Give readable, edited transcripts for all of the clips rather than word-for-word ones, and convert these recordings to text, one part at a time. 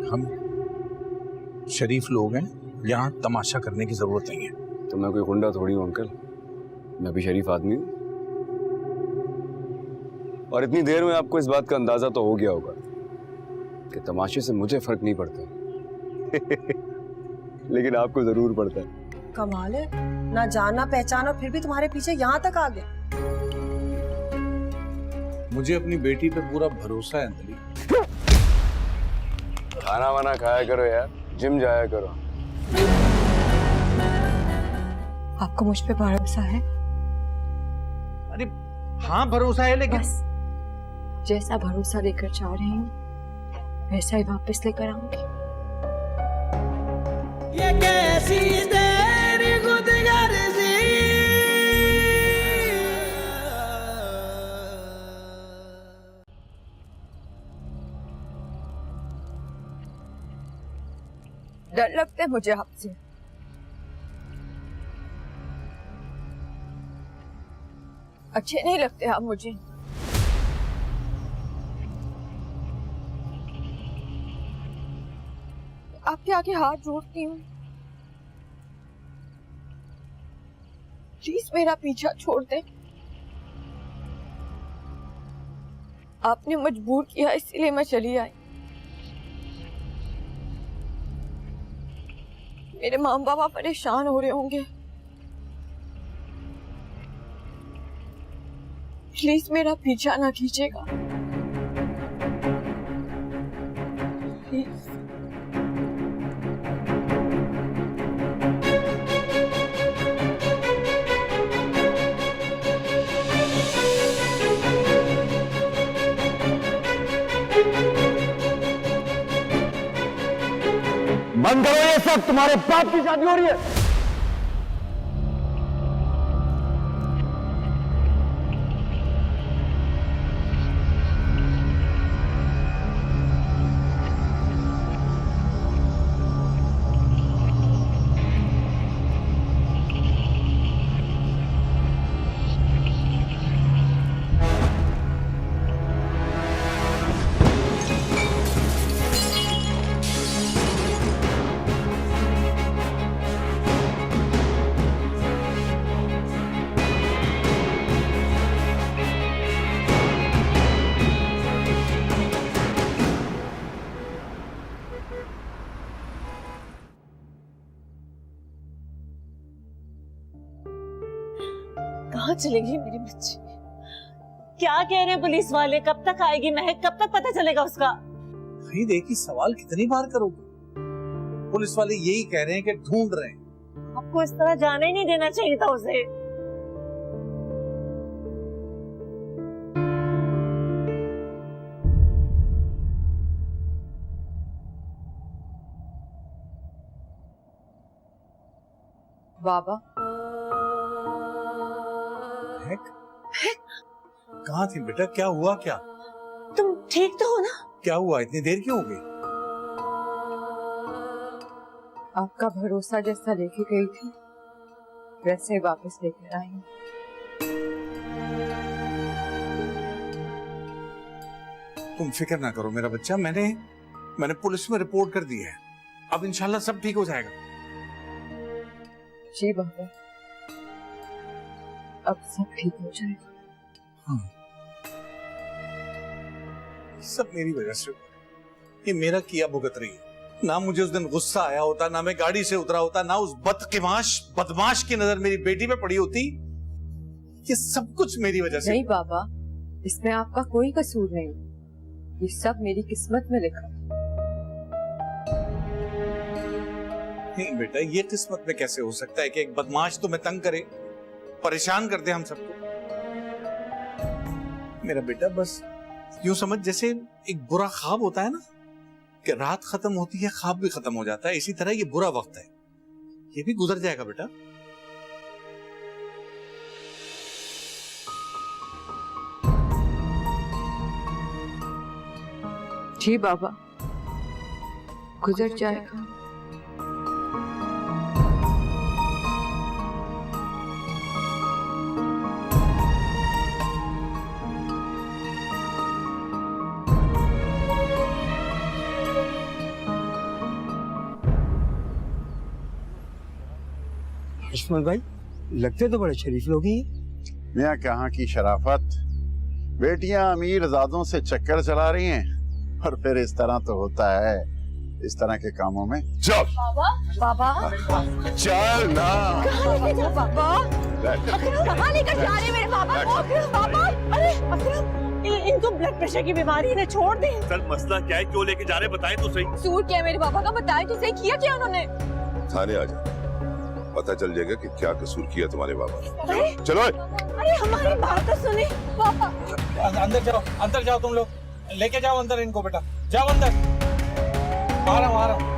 हम शरीफ लोग हैं, यहाँ तमाशा करने की जरूरत नहीं है। तो मैं कोई गुंडा थोड़ी हूँ अंकल, मैं भी शरीफ आदमी हूँ। और इतनी देर में आपको इस बात का अंदाजा तो हो गया होगा कि तमाशे से मुझे फर्क नहीं पड़ता लेकिन आपको जरूर पड़ता है। कमाल है, ना जाना पहचाना फिर भी तुम्हारे पीछे यहाँ तक आ गए। मुझे अपनी बेटी पे पूरा भरोसा है अंजलि। खाना वाना खाया करो यार, जिम जाया करो। आपको मुझ पे भरोसा है? अरे हाँ भरोसा है, लेकिन बस जैसा भरोसा लेकर जा रही हूँ वैसा ही वापस लेकर आऊंगी। ये कैसी तेरी खुदगर्जी, डर लगता है मुझे आपसे। अच्छे नहीं लगते आप मुझे। आपके आगे हाथ जोड़ती हूँ, प्लीज मेरा पीछा छोड़ दे। आपने मजबूर किया इसीलिए मैं चली आई। मेरे माँ बाप परेशान हो रहे होंगे, प्लीज मेरा पीछा ना कीजिएगा। प्लीज। बंद करो ये सब, तुम्हारे बाप की शादी हो रही है। कहाँ चलेगी मेरी बच्ची? क्या कह रहे हैं पुलिस वाले? कब तक आएगी महक? कब तक पता चलेगा उसका? भाई देखिए, सवाल कितनी बार करोगे? पुलिस वाले यही कह रहे हैं कि ढूंढ रहे हैं। आपको इस तरह जाने ही नहीं देना चाहिए था उसे। बाबा कहाँ थी बेटा? क्या हुआ? क्या तुम ठीक तो हो ना? क्या हुआ? इतनी देर क्यों हो गई? आपका भरोसा जैसा लेके गई थी वैसे वापस लेकर आई हूँ। तुम फिक्र ना करो मेरा बच्चा, मैंने पुलिस में रिपोर्ट कर दी है। अब इंशाल्लाह सब ठीक हो जाएगा। जी बाबा, अब सब ठीक हो जाएगा। हाँ। सब मेरी वजह से, ये मेरा किया भुगत रही है। ना मुझे उस दिन गुस्सा आया होता, ना मैं गाड़ी से उतरा होता, ना उस बदमाश की नजर मेरी बेटी पे पड़ी होती। ये सब कुछ मेरी वजह से। नहीं बाबा, इसमें आपका कोई कसूर नहीं, ये सब मेरी किस्मत में लिखा। नहीं बेटा, ये किस्मत में कैसे हो सकता है कि एक बदमाश तुम्हें तंग करे, परेशान कर दे हम सबको। मेरा बेटा बस यूं समझ जैसे एक बुरा ख्वाब होता है ना, कि रात खत्म होती है ख्वाब भी खत्म हो जाता है, इसी तरह ये बुरा वक्त है, ये भी गुजर जाएगा बेटा। जी बाबा, गुजर जाएगा। इस्माइल भाई लगते तो बड़े शरीफ लोग ही हैं। मियाँ कहाँ की शराफत, बेटियां अमीर ज़ादों से चक्कर चला रही हैं और फिर इस तरह तो होता है इस तरह के कामों में। चल बाबा चल ना। कहाँ लेके जा बाबा? अकरम कहाँ लेकर जा रहे हैं मेरे बाबा को? अकरम बाबा, अरे अकरम इनको ब्लड प्रेशर की बीमारी है, छोड़ दे। सर मसला क्या है, क्यों लेके जा रहे हैं, बताएं तो सही। कसूर क्या है मेरे बाबा का? बताएं तो सही, किया क्या उन्होंने? थाने आ जा, पता चल जाएगा कि क्या कसूर किया तुम्हारे बाबा ने। चलो। अरे हमारी बात तो सुने पापा। अंदर जाओ तुम लोग, लेके जाओ अंदर इनको बेटा, जाओ अंदर। आ रहा हूँ।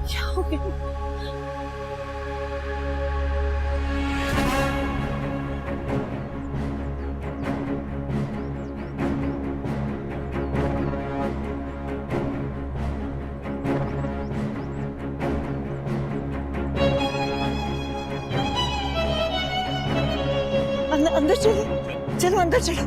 क्या हो गया? अंदर चलो, चलो अंदर चलो।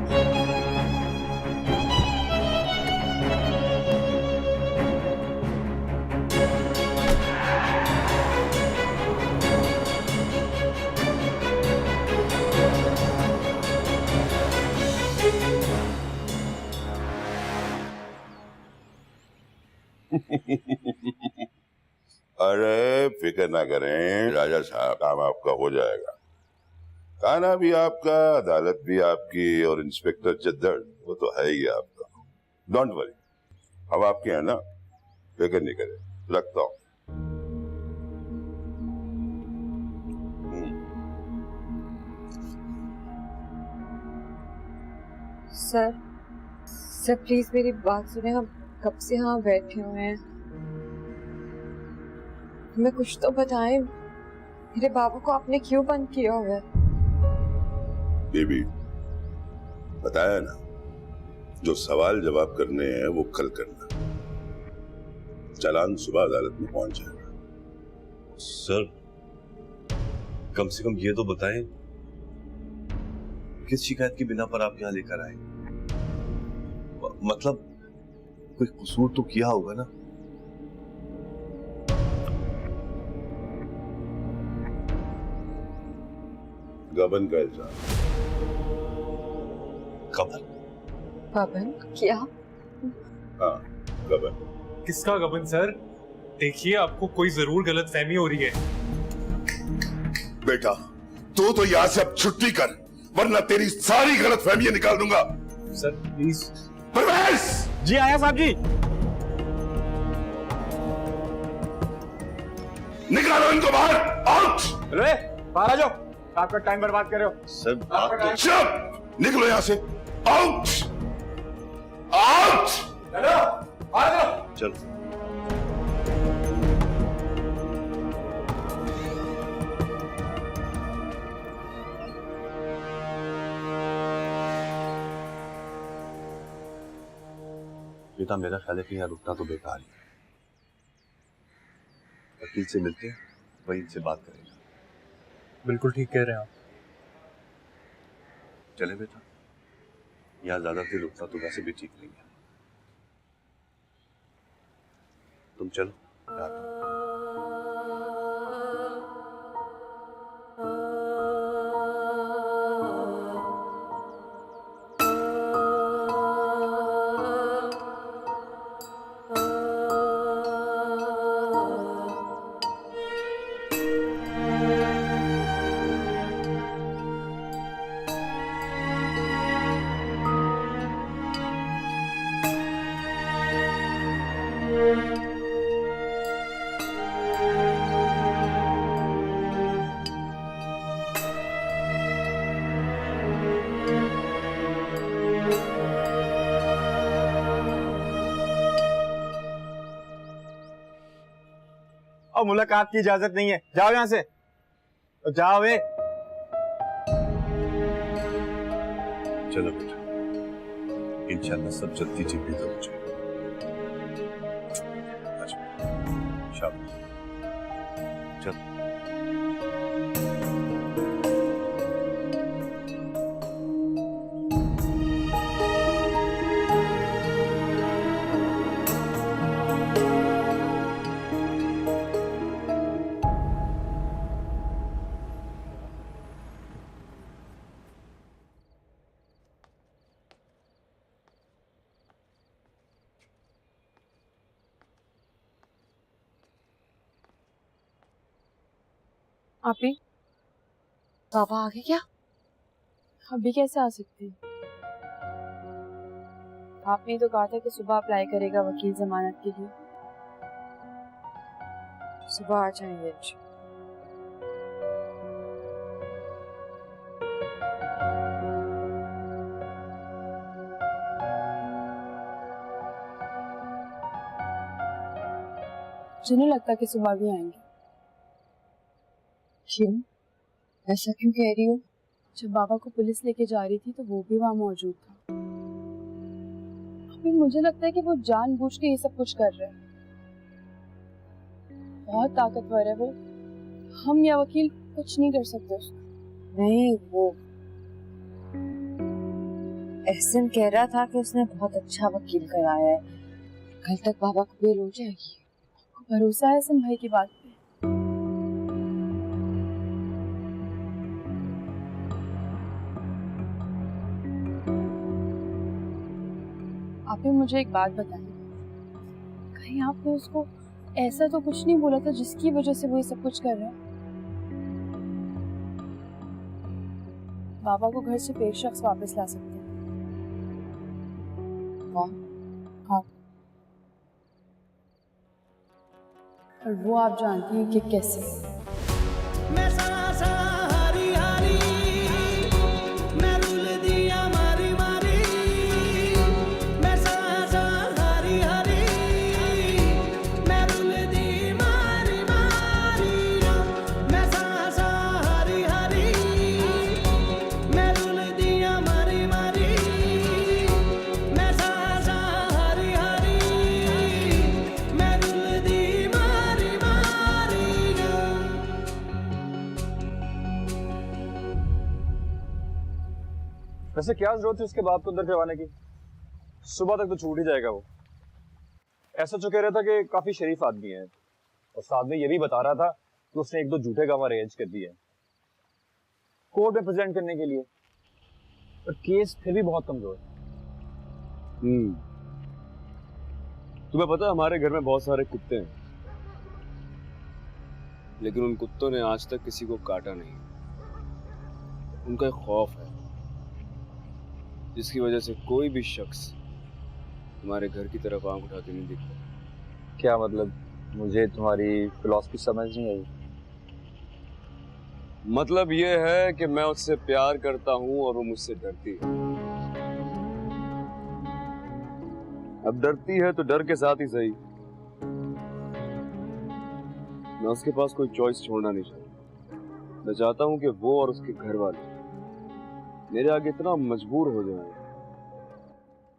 अरे फिक्र ना करें राजा साहब, काम आपका हो जाएगा। थाना भी आपका, अदालत भी आपकी और इंस्पेक्टर चद्दर वो तो है ही आपका। डोंट वरी, अब आपके हैं ना, फिक्र नहीं करें, रखता हूं। सर प्लीज मेरी बात सुने, हम कब से यहाँ बैठे हुए हैं, हमें कुछ तो बताएं, मेरे बाबू को आपने क्यों बंद किया हुआ है? बेबी बताया ना, जो सवाल जवाब करने हैं वो कल करना, चालान सुबह अदालत में पहुंच जाएगा। सर कम से कम ये तो बताएं, किस शिकायत की बिना पर आप यहाँ लेकर आए? मतलब कोई कसूर तो किया होगा ना? गबन का इल्जाम। गबन? गबन? क्या? हाँ गबन। किसका गबन सर? देखिए आपको कोई जरूर गलत फहमी हो रही है। बेटा तू तो यहाँ से अब छुट्टी कर, वरना तेरी सारी गलत फहमियां निकाल दूंगा। Sir please. परवेज! जी आया साहब जी। निकालो इनको बाहर, आउट! अरे बाहर आ जाओ, आपका टाइम बर्बाद कर रहे हो। सर बात तो चुप! निकलो यहाँ से, आउट! आउट! चलो आ जाओ। चलो। बेटा मेरा ख्याल है कि यहाँ रुकना तो बेकार ही है। वकील से मिलते हैं, वही इनसे बात करेगा। बिल्कुल ठीक कह रहे हैं आप। चले बेटा, यहाँ ज्यादा देर रुकना तो वैसे भी ठीक नहीं है। तुम चलो, मैं आता हूं। और मुलाकात की इजाजत नहीं है, जाओ यहाँ से, तो जाओ। चलो बेटा, इंशाल्लाह सब जल्दी जी बेहतर हो जाएगा। शाबाश, चलो। आप ही पापा आ गए क्या? अभी कैसे आ सकते हैं? आपने तो कहा था कि सुबह अप्लाई करेगा वकील जमानत के लिए। सुबह आ जाएंगे। मुझे नहीं लगता कि सुबह भी आएंगे। क्यों? ऐसा क्यों कह रही हो? जब बाबा को पुलिस लेके जा रही थी तो वो भी वहां मौजूद था। अभी मुझे लगता है कि वो जानबूझ के ये सब कुछ कर रहा है। बहुत ताकतवर है वो, हम या वकील कुछ नहीं कर सकते उसको। नहीं, वो एहसन कह रहा था कि उसने बहुत अच्छा वकील कराया है, कल तक बाबा को बेल हो जाएगी। भरोसा है एहसन भाई की बात पे? आप ही मुझे एक बात बताएं, कहीं आपने उसको ऐसा तो कुछ नहीं बोला था जिसकी वजह से वो ये सब कुछ कर रहा है? बाबा को घर से एक शख्स वापस ला सकते हैं। कौन? हाँ, और वो आप जानती हैं कि कैसे। मैं सांसा हारी हारी मैं रुल दिया मारी मारी मैं सांसा हारी हारी मैं रुल दी मारी मारी मैं सांसा हारी हारी मैं रुल दिया मारी मारी मैं सांसा हारी हारी मैं रुल दी मारी मारी वैसे क्या जरूरत है उसके बाप को अंदर करवाने की? सुबह तक तो छूट ही जाएगा वो। ऐसा जो कह रहा था कि काफी शरीफ आदमी है, और साथ में ये भी बता रहा था कि उसने एक दो झूठे काम अरेंज कर दिए कोर्ट में प्रेजेंट करने के लिए, पर केस फिर भी बहुत कमजोर है। तुम्हें पता है हमारे घर में बहुत सारे कुत्ते हैं, लेकिन उन कुत्तों ने आज तक किसी को काटा नहीं। उनका एक खौफ है जिसकी वजह से कोई भी शख्स हमारे घर की तरफ आंख उठा के नहीं दिखता। क्या मतलब? मुझे तुम्हारी फिलॉसफी समझ नहीं आई। मतलब ये है कि मैं उससे प्यार करता हूं और वो मुझसे डरती है। अब डरती है तो डर के साथ ही सही, मैं उसके पास कोई चॉइस छोड़ना नहीं चाहता। मैं चाहता हूं कि वो और उसके घर वाले मेरे आगे इतना मजबूर हो जाए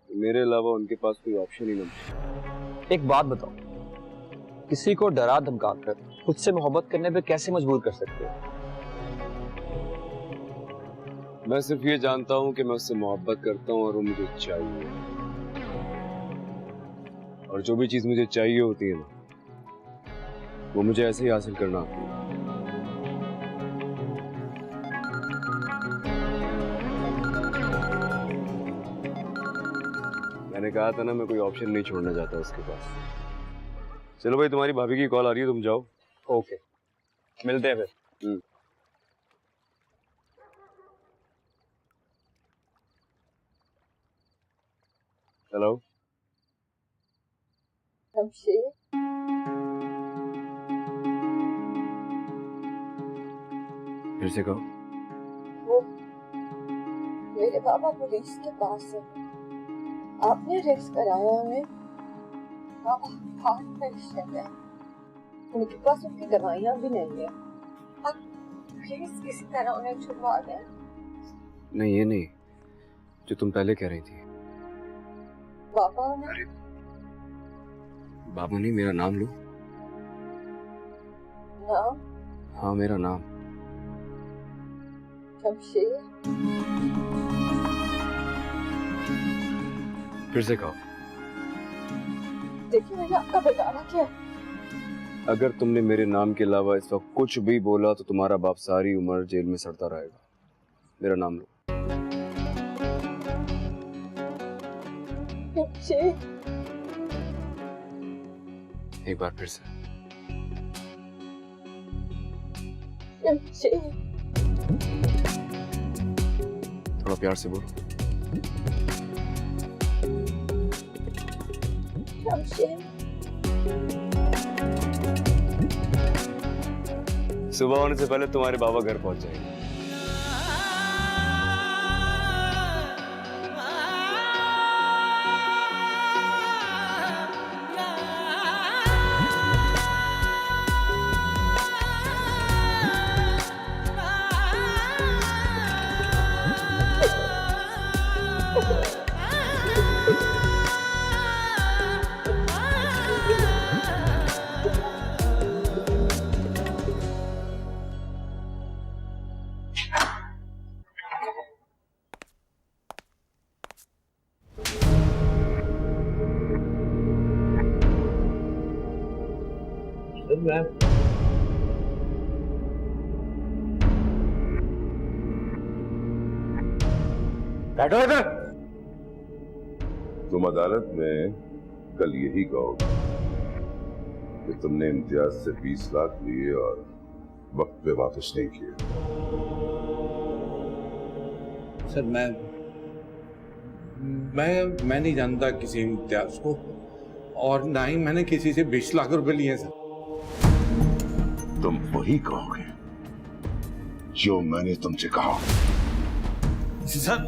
कि मेरे अलावा उनके पास कोई ऑप्शन ही ना बचे। एक बात बताओ, किसी को डरा धमकाकर खुद से मोहब्बत करने पे कैसे मजबूर कर सकते हो? मैं सिर्फ ये जानता हूं कि मैं उससे मोहब्बत करता हूं और वो मुझे चाहिए, और जो भी चीज मुझे चाहिए होती है ना, वो मुझे ऐसे ही हासिल करना आती है। मैंने कहा था ना, मैं कोई ऑप्शन नहीं छोड़ना चाहता उसके पास। चलो भाई, तुम्हारी भाभी की कॉल आ रही है, तुम जाओ। ओके, मिलते हैं फिर। हेलो शमशेर, फिर से कहो। वो मेरे पापा पुलिस के पास है, आपने अरेस्ट कराया उन्हें। पापा हार्ट पेशेंट है, उनके पास उनकी दवाइयाँ भी नहीं है। आप प्लीज किसी तरह उन्हें छुड़वा दें। नहीं, ये नहीं जो तुम पहले कह रही थी। पापा ने बाबा नहीं, मेरा नाम लो। नाम? हाँ, मेरा नाम। शमशेर। फिर से कहो। देखिए, मैंने आपका बताना क्या है। अगर तुमने मेरे नाम के अलावा इस वक्त कुछ भी बोला तो तुम्हारा बाप सारी उम्र जेल में सड़ता रहेगा। मेरा नाम लो। शमशेर। एक बार फिर से। शमशेर, थोड़ा प्यार से बोलो। शमशेर, सुबह होने से पहले तुम्हारे बाबा घर पहुंच जाएंगे। बैठो इधर। तुम अदालत में कल यही कहोगे कि तुमने इम्तियाज से 20 लाख लिए और वक्त पे वापस नहीं किए। सर मैं नहीं जानता किसी इम्तियाज को, और ना ही मैंने किसी से 20 लाख रुपए लिए सर। तुम वही कहोगे जो मैंने तुमसे कहा। सर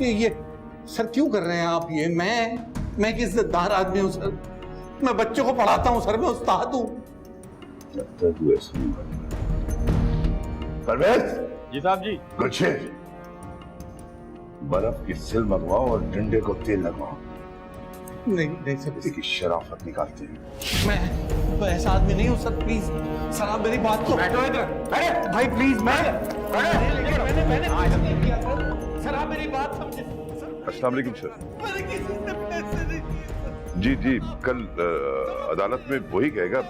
ये सर क्यों कर रहे हैं आप ये? मैं किस इज्जतदार आदमी हूँ सर, मैं बच्चों को पढ़ाता हूँ सर, मैं उस्ताद हूँ। परवेज जी साहब जी। गुच्छे बर्फ की सिल मंगवाओ और डंडे को तेल लगवाओ। नहीं सर, इसकी शराफत निकालते हैं। मैं ऐसा आदमी नहीं हूँ सर, प्लीज सर आप मेरी बात को। बैठो इधर। अरे भाई प्लीज, मैंने सर आप मेरी बात समझे। अस्सलाम वालेकुम सर। मैंने किसी से पैसे नहीं किए। जी जी, कल अदालत में वही कहेगा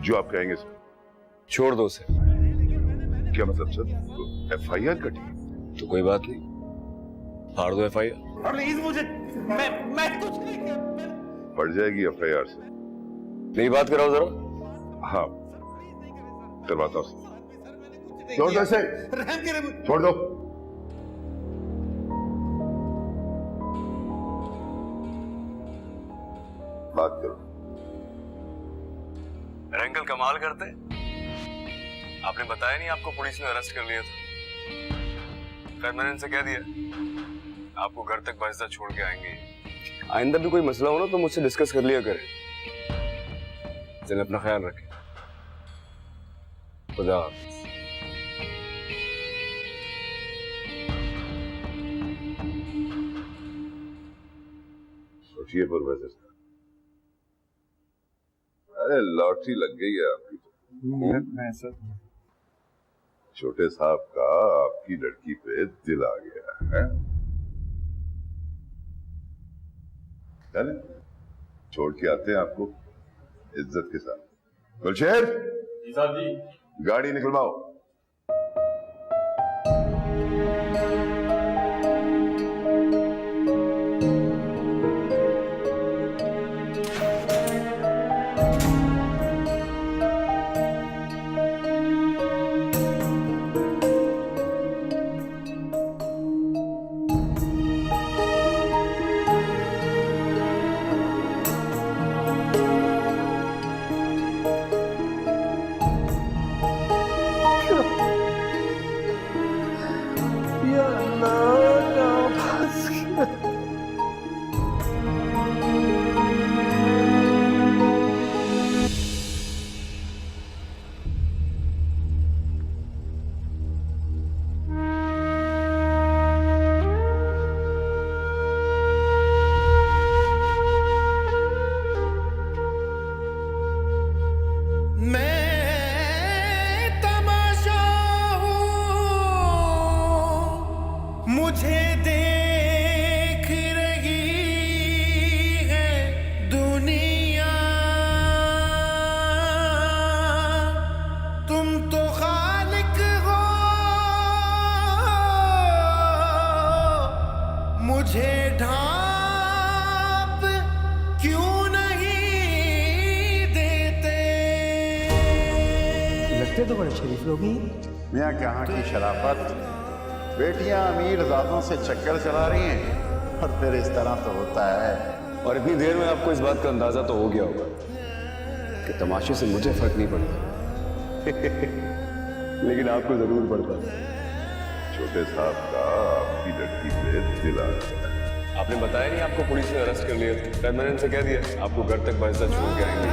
जो आप कहेंगे सर। छोड़ दो उसे। क्या मतलब सर? FIR कटी तो कोई बात नहीं, फाड़ दो FIR। प्लीज मुझे, मैं कुछ नहीं किया। पड़ जाएगी FIR से। मेरी बात कराओ जरा। हाँ करवाता हूँ। छोड़ दो इसे, रहम करे। छोड़ दो। बात करो। अंकल कमाल करते, आपने बताया नहीं आपको पुलिस ने अरेस्ट कर लिया था। खैर मैंने इनसे कह दिया आपको घर तक बाइज्जत छोड़ के आएंगे। आइंदा भी कोई मसला हो ना तो मुझसे डिस्कस कर लिया करें। चलिए अपना ख्याल रखें। खुदा हाफिज। सोचिए परवेज साहब, अरे लॉटरी लग गई है आपकी तो। मैं सर छोटे साहब का आपकी लड़की पे दिल आ गया है। चले छोड़ के आते हैं आपको इज्जत के साथ। गुलशेर जी साहब जी। गाड़ी निकलवाओ। दिखते तो बड़े शरीफ लोग ही हैं। मियाँ कहाँ की शराफत, बेटियां अमीर ज़ादों से चक्कर चला रही हैं और फिर इस तरह तो होता है। और इतनी देर में आपको इस बात का अंदाजा तो हो गया होगा कि तमाशे से मुझे फर्क नहीं पड़ता लेकिन आपको जरूर पड़ता है। छोटे साहब का आपकी लड़की पे दिल आ गया। आपने बताया नहीं आपको पुलिस ने अरेस्ट कर लिया था। शायद मैंने उनसे कह दिया आपको घर तक बाइज्जत छोड़ के आएंगे।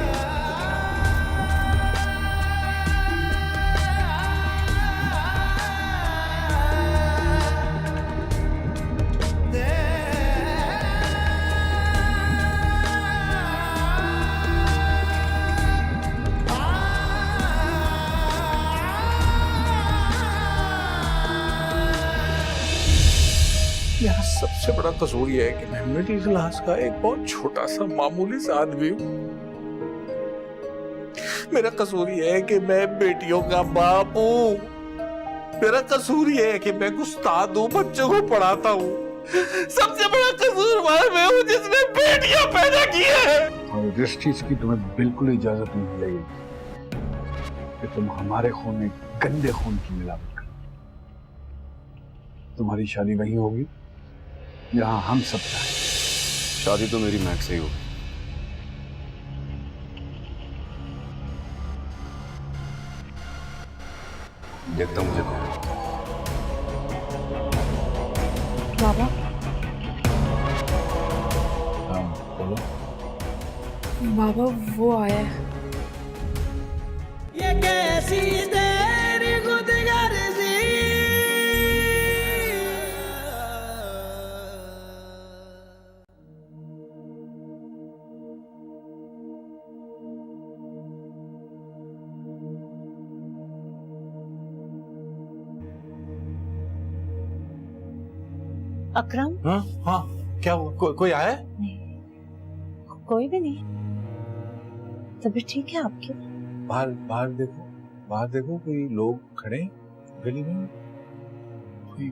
मेरा सबसे बड़ा कसूर यह है कि मैं मिडिल क्लास का एक बहुत छोटा सा मामूली सा आदमी हूँ। मेरा कसूर यह है कि मैं बेटियों का बाप हूँ। मेरा कसूर यह है कि मैं उस्ताद हूँ, बच्चों को पढ़ाता हूँ। सबसे बड़ा कसूर मैं हूँ जिसने बेटियां पैदा की है। और इस चीज की तुम्हें बिल्कुल इजाजत नहीं मिलेगी कि तुम हमारे खून में गंदे खून की मिलावट करो। तुम्हारी शादी वही होगी जहां हम सब चाहें। शादी तो मेरी मैक्स से ही होगी। देखता हूं मुझे कौन। बाबा बोलो। बाबा वो आया है। ये कैसी तेरी खुदगर्जी, अकरम? हाँ हाँ, क्या हुआ? कोई आया है? नहीं, कोई भी नहीं। तबीयत ठीक है आपकी? बाहर बाहर देखो कोई लोग खड़े गली में, कोई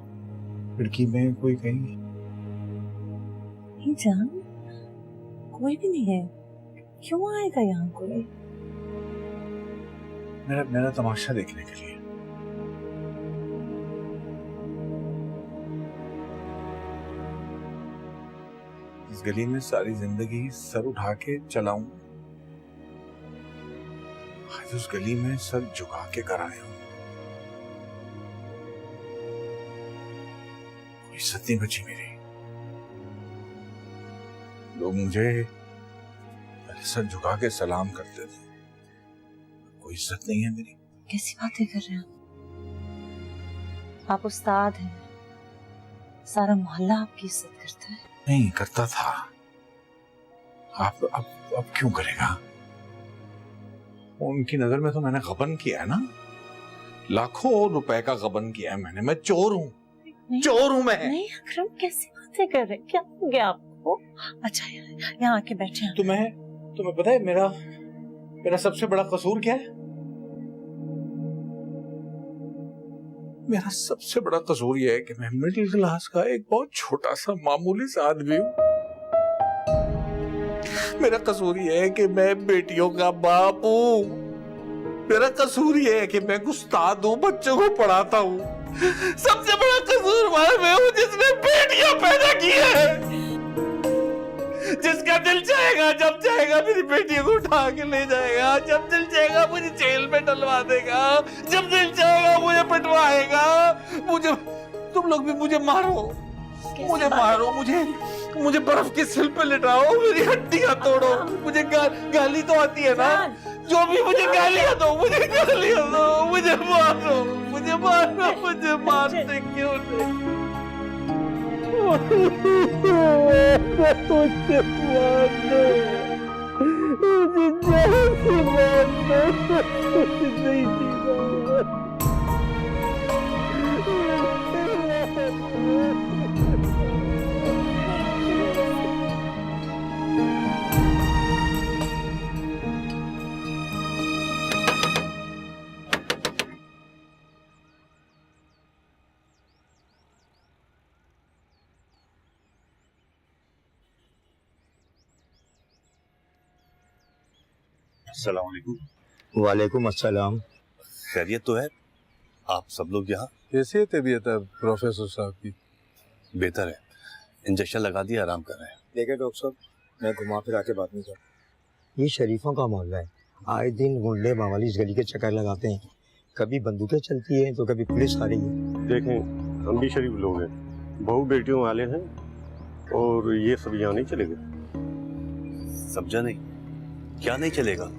खिड़की में, कोई कहीं। नहीं जान, कोई भी नहीं है। क्यों आएगा यहाँ कोई? मेरा तमाशा देखने के लिए। इस गली में सारी जिंदगी सर उठा के चलाऊं, आज उस गली में सर झुका के कर आया हूं। कोई इज्जत नहीं बची मेरी। लोग मुझे पहले सर झुका के सलाम करते थे, कोई इज्जत नहीं है मेरी। कैसी बातें कर रहे हैं आप? उस्ताद हैं, सारा मोहल्ला आपकी इज्जत करता है। नहीं करता था, अब क्यों करेगा? उनकी नजर में तो मैंने गबन किया है ना, लाखों रुपए का गबन किया है मैंने। मैं चोर हूँ, चोर हूँ मैं। नहीं अकरम, कैसी बातें कर रहे हैं? क्या हो गया आपको? अच्छा यहाँ आके बैठे हैं। तुम्हें पता है मेरा सबसे बड़ा कसूर क्या है? मेरा सबसे बड़ा कसूर यह है कि मैं मिडिल क्लास का एक बहुत छोटा सा मामूली सा आदमी हूँ। मेरा कसूर यह है कि मैं बेटियों का बाप हूँ। मेरा कसूर यह है कि मैं उस्ताद हूँ, बच्चों को पढ़ाता हूँ। सबसे बड़ा कसूर मैं हूँ जिसने बेटियां पैदा की है। जिसका दिल चाहेगा, जब चाहेगा मेरी बेटियों को उठा के ले जाएगा, जब दिल चाहेगा मुझे जेल में डलवा देगा, जब दिल चाहेगा मुझे पिटवाएगा। तुम लोग भी मुझे मारो, मुझे बर्फ की सिल पे लिटाओ, मेरी हड्डियां तोड़ो, मुझे गाली तो आती है ना? जो भी मुझे गालियां दो, मुझे मारते क्यों नहीं? अस्सलाम वालेकुम। वालेकुम अस्सलाम। खैरियत तो है? आप सब लोग यहाँ? कैसी है तबीयत है प्रोफेसर साहब की? बेहतर है, इंजेक्शन लगा दिया, आराम कर रहे हैं। देखिए डॉक्टर साहब, मैं घुमा फिरा के बात नहीं कर। ये शरीफों का मोहल्ला है, आए दिन गुंडे मावाली इस गली के चक्कर लगाते हैं। कभी बंदूकें चलती हैं तो कभी पुलिस आ रही है। देखें, हम भी शरीफ लोग हैं, बहू बेटियों वाले हैं, और ये सब यहाँ नहीं चलेगा। समझा नहीं, क्या नहीं चलेगा?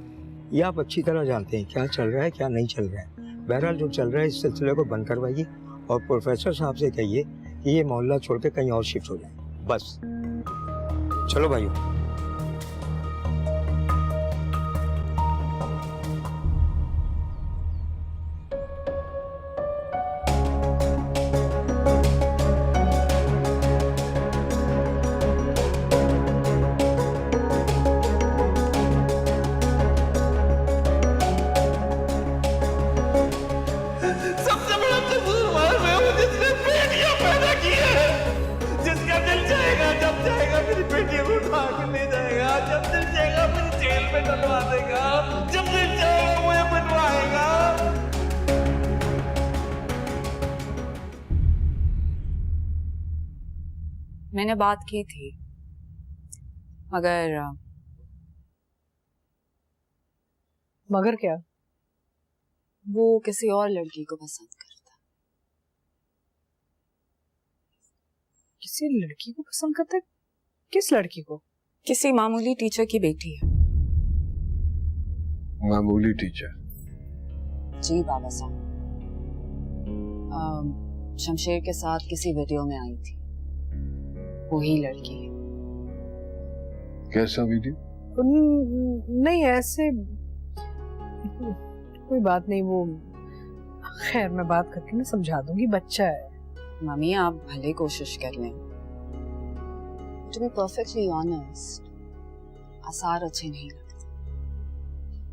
ये आप अच्छी तरह जानते हैं क्या चल रहा है क्या नहीं चल रहा है। बहरहाल जो चल रहा है इस सिलसिले को बंद करवाइए और प्रोफेसर साहब से कहिए कि ये मोहल्ला छोड़ के कहीं और शिफ्ट हो जाए, बस। चलो भाइयों। सबसे बड़ा कसूरवार मैं हूँ जिसने बेटियां पैदा की है। जिसका दिल चाहेगा जब चाहेगा मेरी बेटियों को उठा के ले जाएगा, जब दिल चाहेगा मुझे जेल में डलवा देगा, जब दिल चाहेगा मुझे बनवाएगा। मैंने बात की थी, मगर क्या? वो किसी और लड़की को पसंद करता। किसी लड़की को पसंद करता है? किस लड़की को? किसी मामूली टीचर की बेटी है। मामूली टीचर? जी बाबा साहब, शमशेर के साथ किसी वीडियो में आई थी, वही लड़की है। कैसा वीडियो? नहीं ऐसे कोई बात नहीं, वो खैर मैं बात करके ना समझा दूंगी, बच्चा है। मम्मी आप भले कोशिश कर लें। To be perfectly honest, आसार अच्छे नहीं लगते।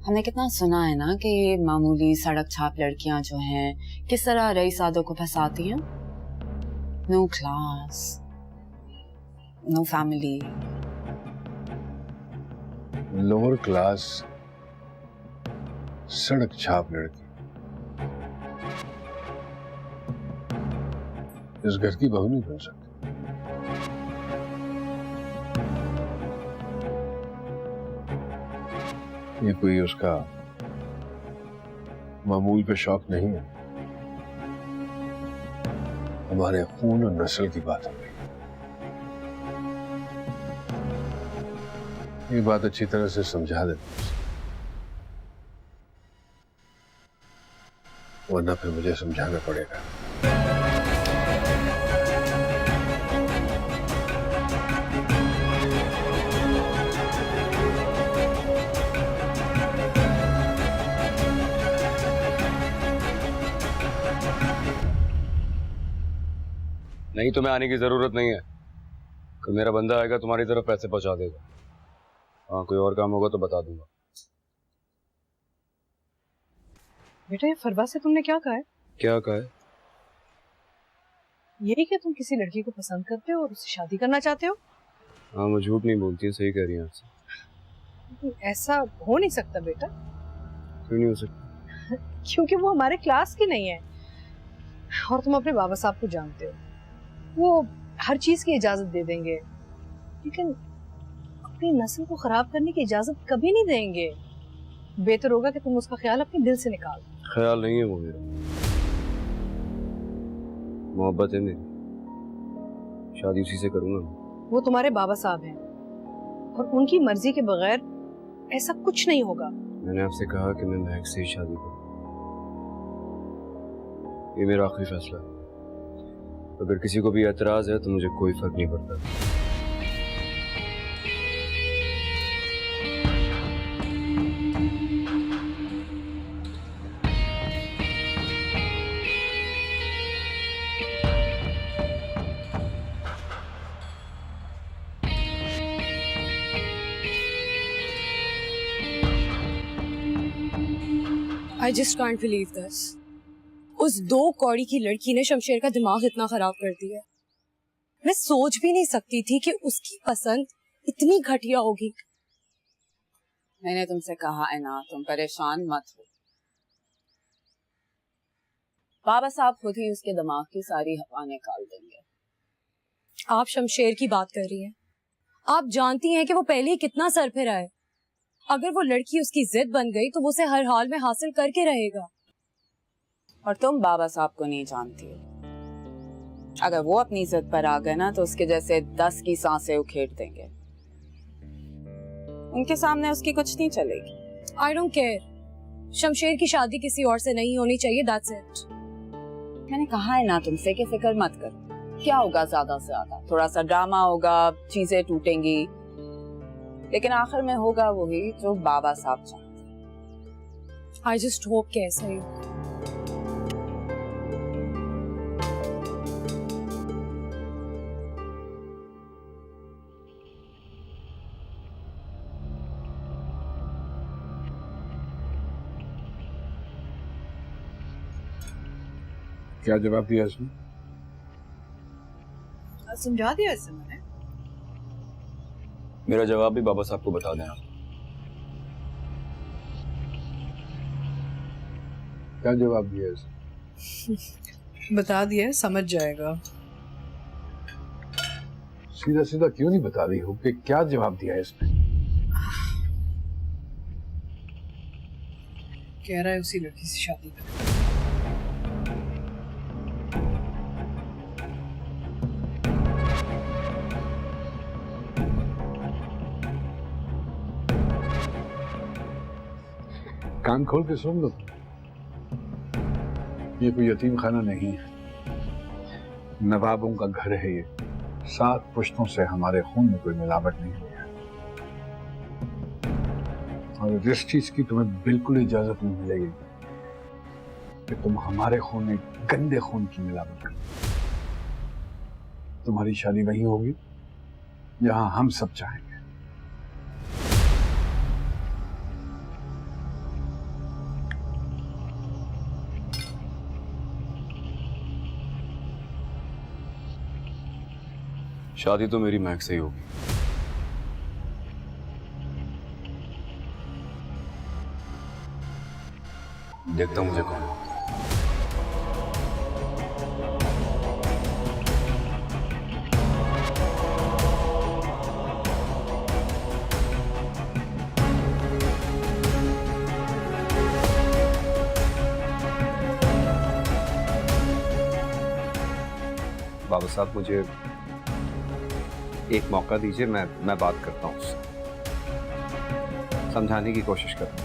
हमने कितना सुना है ना कि ये मामूली सड़क छाप लड़कियां जो हैं किस तरह रईसादों को फंसाती हैं। No class, no family. Lower class सड़क छाप लड़की इस घर की बहू नहीं बन सकती। ये कोई उसका मामूल पे शौक नहीं है, हमारे खून और नस्ल की बात हो गई। ये बात अच्छी तरह से समझा देते, वरना फिर मुझे समझाना पड़ेगा। नहीं तुम्हें आने की जरूरत नहीं है, कल मेरा बंदा आएगा तुम्हारी तरफ पैसे पहुंचा देगा। हाँ कोई और काम होगा तो बता दूंगा। बेटा ये फरवा से तुमने क्या कहा है? क्या कहा है? यही कि तुम किसी लड़की को पसंद करते हो और उससे शादी करना चाहते हो? हाँ वो झूठ नहीं बोलती है, सही कह रही है आपसे। ऐसा हो नहीं सकता बेटा। क्यों नहीं हो सकता? क्योंकि वो हमारे क्लास की नहीं है और तुम अपने बाबा साहब को जानते हो, वो हर चीज की इजाजत दे देंगे, लेकिन अपनी नस्ल को खराब करने की इजाजत कभी नहीं देंगे। बेहतर होगा कि तुम उसका ख्याल अपने दिल से निकाल। ख्याल नहीं है वो मेरा, मोहब्बत है मेरी, शादी उसी से करूंगा। वो तुम्हारे बाबा साहब हैं और उनकी मर्जी के बगैर ऐसा कुछ नहीं होगा। मैंने आपसे कहा कि मैं महक से ही शादी करूं, ये मेरा आखिरी फैसला है। अगर किसी को भी एतराज है तो मुझे कोई फर्क नहीं पड़ता। I just can't believe this. उस 2 कौड़ी की लड़की ने शमशेर का दिमाग इतना खराब कर दिया। मैं सोच भी नहीं सकती थी कि उसकी पसंद इतनी घटिया होगी। मैंने तुमसे कहा है ना, तुम परेशान मत हो। बाबा साहब खुद ही उसके दिमाग की सारी हवा निकाल देंगे। आप शमशेर की बात कर रही हैं। आप जानती हैं कि वो पहले ही कितना सरफिरा है। अगर वो लड़की उसकी जिद बन गई तो वो उसे हर हाल में हासिल करके रहेगा। और तुम बाबा साहब को नहीं जानती हो। अगर वो अपनी जिद पर आ गए ना तो उसके जैसे 10 की सांसें उखेड़ देंगे। उनके सामने उसकी कुछ नहीं चलेगी। I don't care. शमशेर की शादी किसी और से नहीं होनी चाहिए, दैट्स इट। मैंने कहा है ना तुमसे कि फिक्र मत करो। क्या होगा ज्यादा से ज्यादा, थोड़ा सा ड्रामा होगा, चीजें टूटेंगी, लेकिन आखिर में होगा वही जो बाबा साहब चाहते। आई जस्ट होप कि ऐसा ही हो। क्या जवाब दिया इसने? समझा दिया इसने मैंने। मेरा जवाब भी बाबा साहब को बता देना। क्या जवाब दिया इसने? बता दिया, समझ जाएगा। सीधा सीधा क्यों नहीं बता रही हो कि क्या जवाब दिया है इसने? कह रहा है उसी लड़की से शादी करें। कान खोल के सुन लो, ये कोई यतीम खाना नहीं है, नवाबों का घर है ये। 7 पुश्तों से हमारे खून में कोई मिलावट नहीं हुई है, और जिस चीज की तुम्हें बिल्कुल इजाजत नहीं मिलेगी कि तुम हमारे खून में गंदे खून की मिलावट करो। तुम्हारी शादी वहीं होगी जहां हम सब चाहेंगे। शादी तो मेरी महक से ही होगी। देखता मुझे कौन। बाबा साहब मुझे एक मौका दीजिए, मैं बात करता हूँ उससे, समझाने की कोशिश करता हूँ।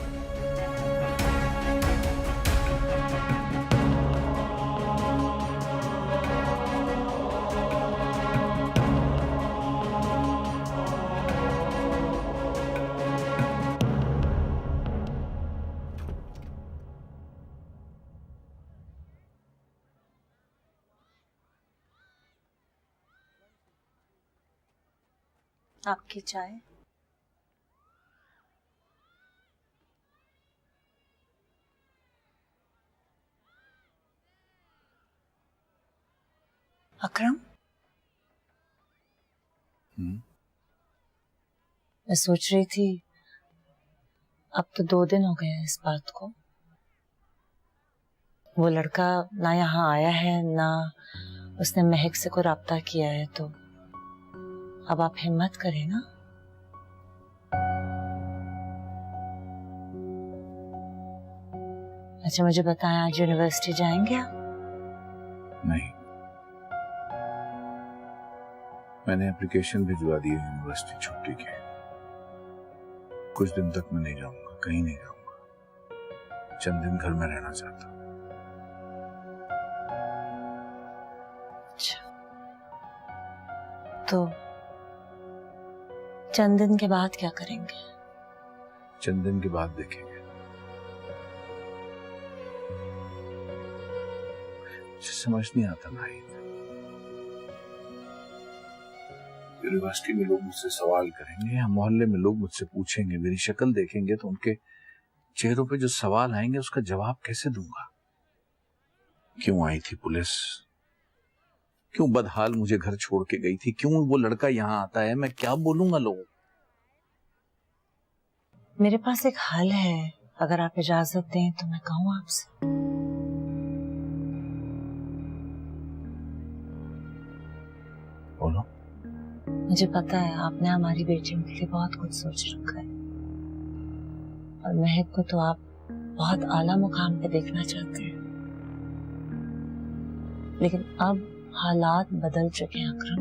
आपकी चाय। अकरम, मैं सोच रही थी अब तो 2 दिन हो गए हैं इस बात को। वो लड़का ना यहाँ आया है, ना उसने महक से कोई राब्ता किया है, तो अब आप हिम्मत करें ना। अच्छा मुझे बताएं, आज यूनिवर्सिटी जाएंगे आप? नहीं, मैंने एप्लीकेशन भिजवा दी है यूनिवर्सिटी छुट्टी के। कुछ दिन तक मैं नहीं जाऊंगा, कहीं नहीं जाऊंगा। चंद दिन घर में रहना चाहता हूँ। अच्छा, तो चंद दिन के बाद क्या करेंगे? चंद दिन के बाद देखेंगे। मुझे समझ नहीं आता भाई, यूनिवर्सिटी में लोग मुझसे सवाल करेंगे या मोहल्ले में लोग मुझसे पूछेंगे, मेरी शक्ल देखेंगे तो उनके चेहरों पे जो सवाल आएंगे उसका जवाब कैसे दूंगा? क्यों आई थी पुलिस? क्यों बदहाल मुझे घर छोड़ के गई थी? क्यों वो लड़का यहाँ आता है? मैं क्या बोलूंगा लोगों को? मेरे पास एक हल है, अगर आप इजाजत दें तो मैं कहूँ आपसे। मुझे पता है आपने हमारी बेटियों के लिए बहुत कुछ सोच रखा है और महक को तो आप बहुत आला मुकाम पे देखना चाहते हैं, लेकिन अब हालात बदल चुके हैं अकरम।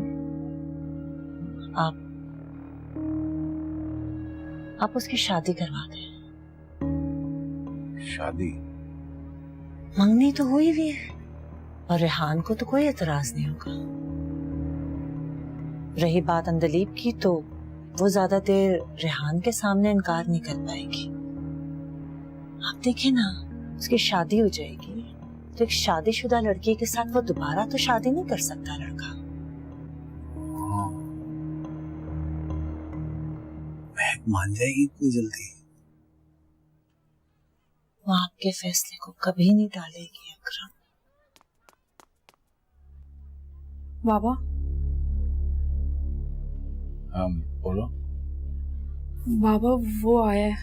आप उसकी शादी करवा दें। शादी? मंगनी तो हुई भी है और रेहान को तो कोई एतराज नहीं होगा। रही बात अंदलीब की, तो वो ज्यादा देर रेहान के सामने इनकार नहीं कर पाएगी। आप देखें ना, उसकी शादी हो जाएगी तो एक शादीशुदा लड़की के साथ वो दोबारा तो शादी नहीं कर सकता लड़का। महक मान जाएगी इतनी जल्दी? वो आपके फैसले को कभी नहीं टालेगी अकरम। बाबा। बोलो। बाबा वो आया है,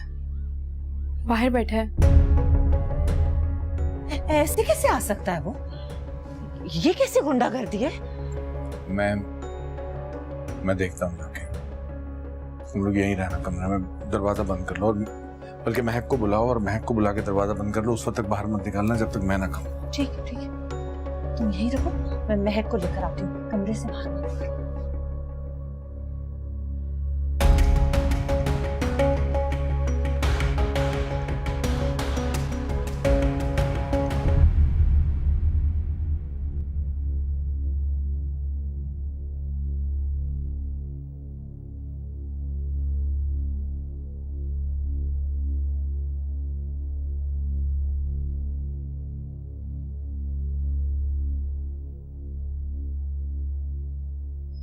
बाहर बैठा है। ऐसे कैसे आ सकता है वो? ये कैसे गुंडागर्दी है? मैं देखता हूँ जाके। तुम लोग यहीं रहना कमरे में, दरवाजा बंद कर लो और बल्कि महक को बुलाओ और महक को बुला के दरवाजा बंद कर लो। उस वक्त तक बाहर मत निकालना जब तक मैं ना कहूँ। ठीक है ठीक है, तुम यहीं रहो, मैं महक को लेकर आती हूँ। कमरे से बाहर मत निकलो।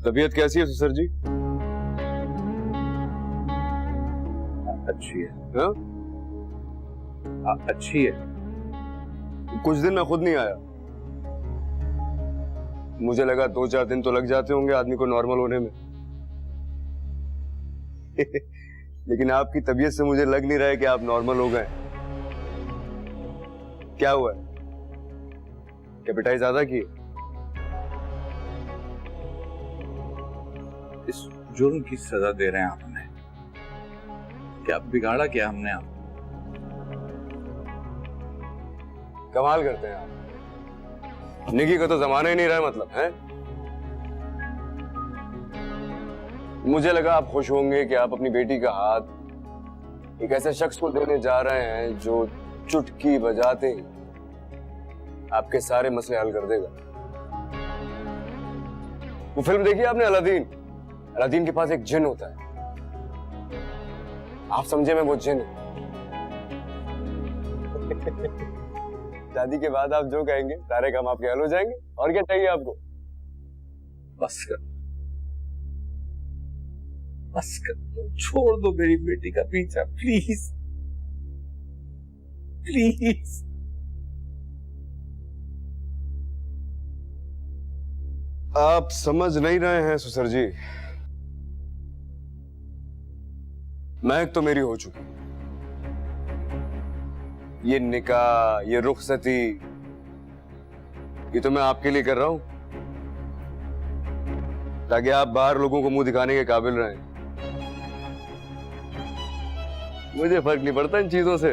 तबीयत कैसी है ससुर जी? अच्छी है। हाँ? अच्छी है। कुछ दिन मैं खुद नहीं आया, मुझे लगा 2-4 दिन तो लग जाते होंगे आदमी को नॉर्मल होने में। लेकिन आपकी तबीयत से मुझे लग नहीं रहा है कि आप नॉर्मल हो गए। क्या हुआ है? क्या पिटाई ज्यादा की? इस जुर्म की सजा दे रहे हैं आप हमें? क्या बिगाड़ा क्या हमने आप? कमाल करते हैं आप। निकी का तो जमाना ही नहीं रहा मतलब है। मुझे लगा आप खुश होंगे कि आप अपनी बेटी का हाथ एक ऐसे शख्स को देने जा रहे हैं जो चुटकी बजाते ही आपके सारे मसले हल कर देगा। वो फिल्म देखी आपने अलादीन? अलादीन के पास एक जिन होता है, आप समझे मैं वो जिन। शादी के बाद आप जो कहेंगे सारे काम आपके हल हो जाएंगे। और क्या चाहिए आपको? बस कर, बस कर दो, छोड़ दो मेरी बेटी का पीछा प्लीज प्लीज। आप समझ नहीं रहे हैं ससुर जी, महक तो मेरी हो चुकी। ये निकाह, ये रुखसती, ये तो मैं आपके लिए कर रहा हूं ताकि आप बाहर लोगों को मुंह दिखाने के काबिल रहें। मुझे फर्क नहीं पड़ता इन चीजों से।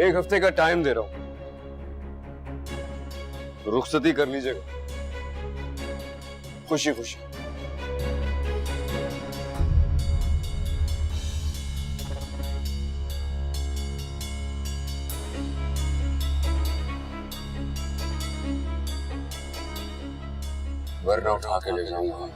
एक हफ्ते का टाइम दे रहा हूं, रुखसती कर लीजिएगा खुशी खुशी। वरना उठा के ले जाऊंगा।